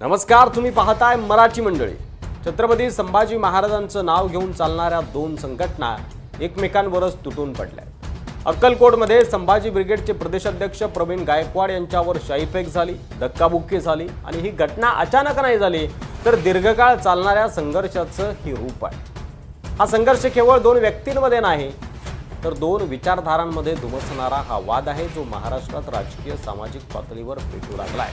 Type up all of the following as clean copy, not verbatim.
नमस्कार, तुम्ही पाहताय मराठी मंडळी। छत्रपती संभाजी महाराजांचं नाव घेऊन चालणाऱ्या दोन संघटना एकमेकांवरच तुटून पडल्या। अक्कलकोटमध्ये संभाजी ब्रिगेडचे प्रदेशाध्यक्ष प्रवीण गायकवाड यांच्यावर शाईफेक झाली, धक्काबुक्की झाली आणि ही घटना अचानक नाही झाली तर दीर्घकाळ चालणाऱ्या संघर्षाचं ही रूप आहे। हा संघर्ष केवळ दोन व्यक्तींमध्ये नाही तर दोन विचारधारांमध्ये धुमसणारा हा वाद आहे, जो महाराष्ट्रात राजकीय सामाजिक पातळीवर पेटू लागलाय।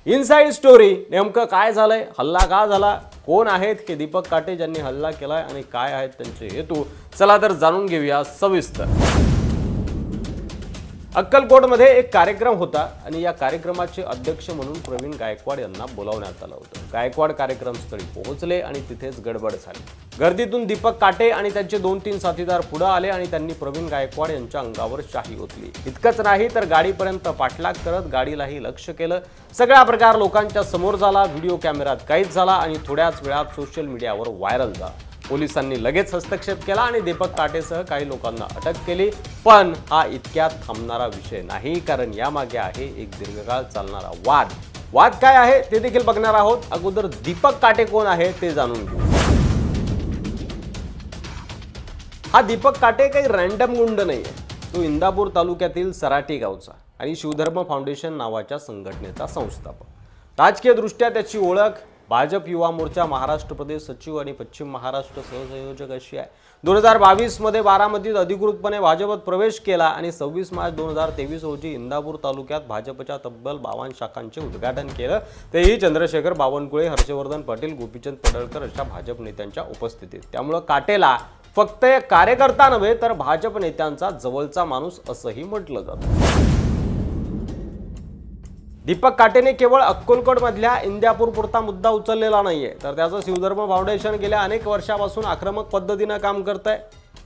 इनसाइड स्टोरी, नेमकं काय झालंय, हल्ला का झाला, कोण आहेत हे दीपक काटे ज्यांनी हल्ला केलाय आणि काय आहेत त्यांचे हेतू, चला तर जाणून घेऊया सविस्तर। अक्कलकोटमध्ये एक कार्यक्रम होता आणि या कार्यक्रमाचे अध्यक्ष म्हणून प्रवीण गायकवाड यांना बोलावण्यात आलं होतं। गायकवाड कार्यक्रमस्थळी पोहोचले आणि तिथेच गडबड झाली। गर्दीतून दीपक काटे आणि त्यांचे 2-3 साथीदार पुढे आले आणि त्यांनी प्रवीण गायकवाड यांच्या अंगावर शाही ओतली। इतकंच नाही तर गाडीपर्यंत पाठलाग करत गाडीलाही लक्ष्य केलं। सगळा प्रकार लोकांच्या समोर झाला, व्हिडिओ कॅमेऱ्यात कैद झाला आणि थोड्याच वेळात सोशल मीडियावर व्हायरल झाला। पोलिसांनी लगेच हस्तक्षेप केला आणि दीपक काटेसह काही लोकांना अटक केली। पण हा इतक्यात थांबणारा विषय नाही, कारण यामागे आहे एक दीर्घकाळ चालणारा वाद काय आहे ते देखील बघणार आहोत। अगोदर दीपक काटे कोण आहे ते जाणून घेऊ। हा दीपक काटे काही रँडम गुंड नाहीये, तो इंदापूर तालुक्यातील सराटी गावचा आणि शिवधर्म फाउंडेशन नावाच्या संघटनेचा संस्थापक। राजकीय दृष्ट्या त्याची ओळख भाजप युवा मोर्चा महाराष्ट्र प्रदेश सचिव आणि पश्चिम महाराष्ट्र सहसंयोजक अशी आहे। 2022 मध्ये बारामतीत अधिकृतपणे भाजपत प्रवेश केला आणि 26 मार्च 2023 रोजी इंदापूर तालुक्यात भाजपच्या तब्बल 52 शाखांचे उद्घाटन केलं, तेही चंद्रशेखर बावनकुळे, हर्षवर्धन पाटील, गोपीचंद पडळकर अशा भाजप नेत्यांच्या उपस्थितीत। त्यामुळे काटेला फक्त एक कार्यकर्ता नव्हे तर भाजप नेत्यांचा जवळचा माणूस असंही म्हटलं जातं। दीपक काटेने केवळ अक्कलकोटमधल्या इंदापूर पुरता मुद्दा उचललेला नाहीये, तर त्याचं शिवधर्म फाउंडेशन गेल्या अनेक वर्षापासून आक्रमक पद्धतीने काम करतंय।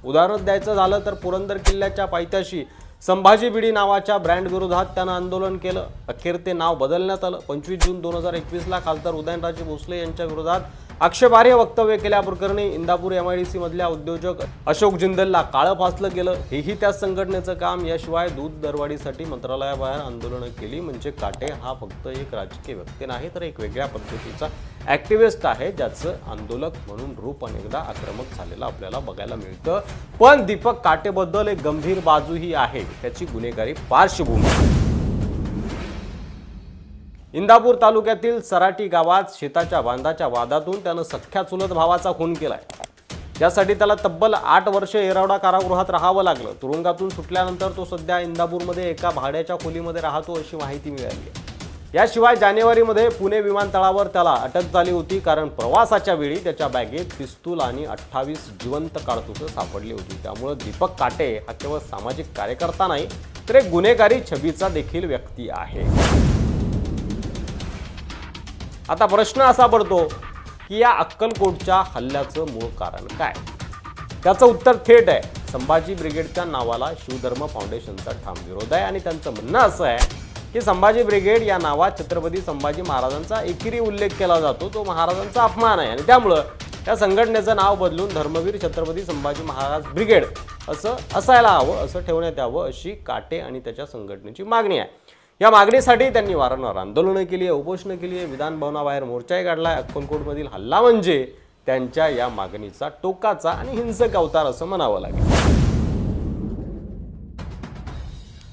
उदाहरण द्यायचं झालं तर पुरंदर किल्ल्याच्या पायथ्याशी संभाजी बिडी नावाच्या ब्रँड विरोधात त्यानं आंदोलन केलं। अखेर ते नाव बदलण्यात आलं। 25 जून 2021 ला खासदार उदयनराजे भोसले यांच्या विरोधात आक्षेपार्ह वक्तव्य केल्याप्रकरणी इंदापूर MIDC मधल्या उद्योजक अशोक जिंदलला काळं फासलं गेलं, हेही त्या संघटनेचं काम। याशिवाय दूध दरवाढीसाठी मंत्रालयाबाहेर आंदोलनं केली। म्हणजे काटे हा फक्त एक राजकीय व्यक्ती नाही तर एक वेगळ्या पद्धतीचा ॲक्टिव्हिस्ट आहे, ज्याचं आंदोलक म्हणून रूप अनेकदा आक्रमक झालेलं आपल्याला बघायला मिळतं। पण दीपक काटेबद्दल एक गंभीर बाजूही आहे, त्याची गुन्हेगारी पार्श्वभूमी। इंदापूर तालुक्यातील सराटी गावात शेताच्या बांधाच्या वादातून त्यानं सख्ख्या चुलत भावाचा खून केलाय। त्यासाठी त्याला तब्बल 8 वर्ष येरवडा कारागृहात राहावं लागलं। तुरुंगातून सुटल्यानंतर तो सध्या इंदापूरमध्ये एका भाड्याच्या खोलीमध्ये राहतो अशी माहिती मिळाली आहे। याशिवाय जानेवारीमध्ये पुणे विमानतळावर त्याला अटक झाली होती, कारण प्रवासाच्या वेळी त्याच्या बॅगेत पिस्तूल आणि 28 जिवंत काडतुसं सापडली होती। त्यामुळे दीपक काटे हा केवळ सामाजिक कार्यकर्ता नाही तर एक गुन्हेगारी छबीचा देखील व्यक्ती आहे। आता प्रश्न असा पडतो की या अक्कलकोटच्या हल्ल्याचं मूळ कारण काय? त्याचं उत्तर थेट आहे, संभाजी ब्रिगेडच्या नावाला शिवधर्म फाउंडेशनचा ठाम विरोध आहे आणि त्यांचं म्हणणं असं आहे की संभाजी ब्रिगेड या नावात छत्रपती संभाजी महाराजांचा एकेरी उल्लेख केला जातो, तो महाराजांचा अपमान आहे आणि त्यामुळं या संघटनेचं नाव बदलून धर्मवीर छत्रपती संभाजी महाराज ब्रिगेड असं असायला हवं, असं ठेवण्यात यावं अशी काटे आणि त्याच्या संघटनेची मागणी आहे। या मागणीसाठी त्यांनी वारंवार आंदोलनं केली आहे, उपोषणं केली आहे, विधान भवनाबाहेर मोर्चाही काढलाय। अक्कलकोटमधील हल्ला म्हणजे त्यांच्या या मागणीचा टोकाचा आणि हिंसक अवतार असं म्हणावं लागेल।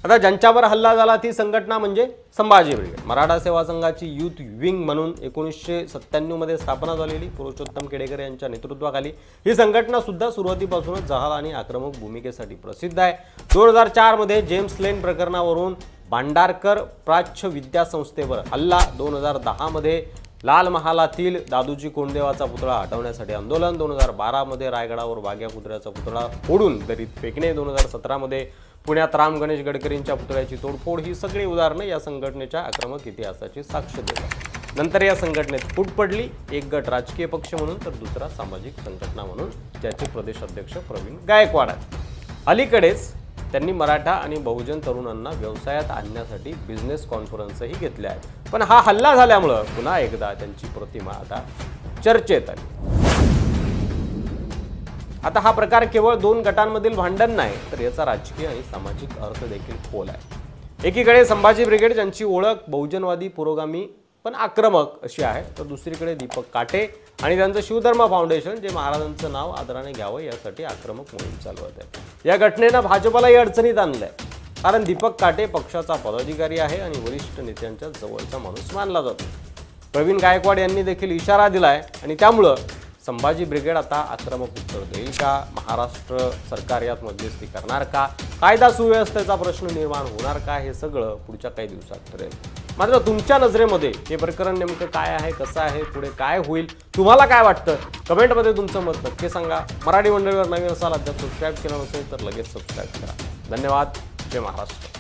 आता ज्यांच्यावर हल्ला झाला ती संघटना म्हणजे संभाजी ब्रिगेड। मराठा सेवा संघाची युथ विंग म्हणून 1997 मध्ये स्थापना झालेली पुरुषोत्तम केडेकर यांच्या नेतृत्वाखाली ही संघटना सुद्धा सुरुवातीपासूनच जहाल आणि आक्रमक भूमिकेसाठी प्रसिद्ध आहे। 2004 मध्ये जेम्स लेन प्रकरणावरून भांडारकर प्राच्य विद्यासंस्थेवर हल्ला, 2010 मध्ये लाल महालातील दादूजी कोंडदेवाचा पुतळा हटवण्यासाठी आंदोलन, 2012 मध्ये रायगडावर वाघ्या कुत्र्याचा पुतळा फोडून दरीत फेकणे, 2017 मध्ये पुण्यात राम गणेश गडकरींच्या पुतळ्याची तोडफोड, ही सगळी उदाहरणं या संघटनेच्या आक्रमक इतिहासाची साक्ष देतात। नंतर या संघटनेत फूट पडली, एक गट राजकीय पक्ष म्हणून तर दुसरा सामाजिक संघटना म्हणून, ज्याचे प्रदेशाध्यक्ष प्रवीण गायकवाड आहेत। अलीकडेच त्यांनी मराठा आणि बहुजन तरुणांना व्यवसायात आणण्यासाठी बिझनेस कॉन्फरन्सही घेतल्या आहेत। पण हा हल्ला झाल्यामुळे पुन्हा एकदा त्यांची प्रतिमा आता चर्चेत आली। आता हा प्रकार केवळ दोन गटांमधील भांडण नाही तर याचा राजकीय आणि सामाजिक अर्थ देखील खोल आहे। एकीकडे संभाजी ब्रिगेड ज्यांची ओळख बहुजनवादी पुरोगामी पण आक्रमक अशी आहे. तर दुसरीकडे दीपक काटे आणि त्यांचं शिवधर्म फाउंडेशन, जे महाराजांचं नाव आदराने घ्यावं यासाठी आक्रमक मोहीम चालवत आहे. या घटनेनं भाजपलाही अडचणीत आणलंय, कारण दीपक काटे पक्षाचा पदाधिकारी आहे आणि वरिष्ठ नेत्यांच्या जवळचा माणूस मानला जातो. प्रवीण गायकवाड यांनी देखील इशारा दिलाय आणि त्यामुळं संभाजी ब्रिगेड आता आक्रमक उत्तर देईल का? महाराष्ट्र सरकार यात मध्यस्थी करणार का? कायदा सुव्यवस्थेचा प्रश्न निर्माण होणार का? हे सगळं पुढच्या काही दिवसात ठरेल. मात्र तुमच्या नजरेमध्ये हे प्रकरण नेमकं काय आहे, कसं आहे, पुढे काय होईल, तुम्हाला काय वाटतं? कमेंटमध्ये तुमचं मत नक्की सांगा. मराठी मंडळीवर नवीन असाल, अद्याप सबस्क्राईब केलं नसेल तर लगेच सबस्क्राईब करा. धन्यवाद. जय महाराष्ट्र.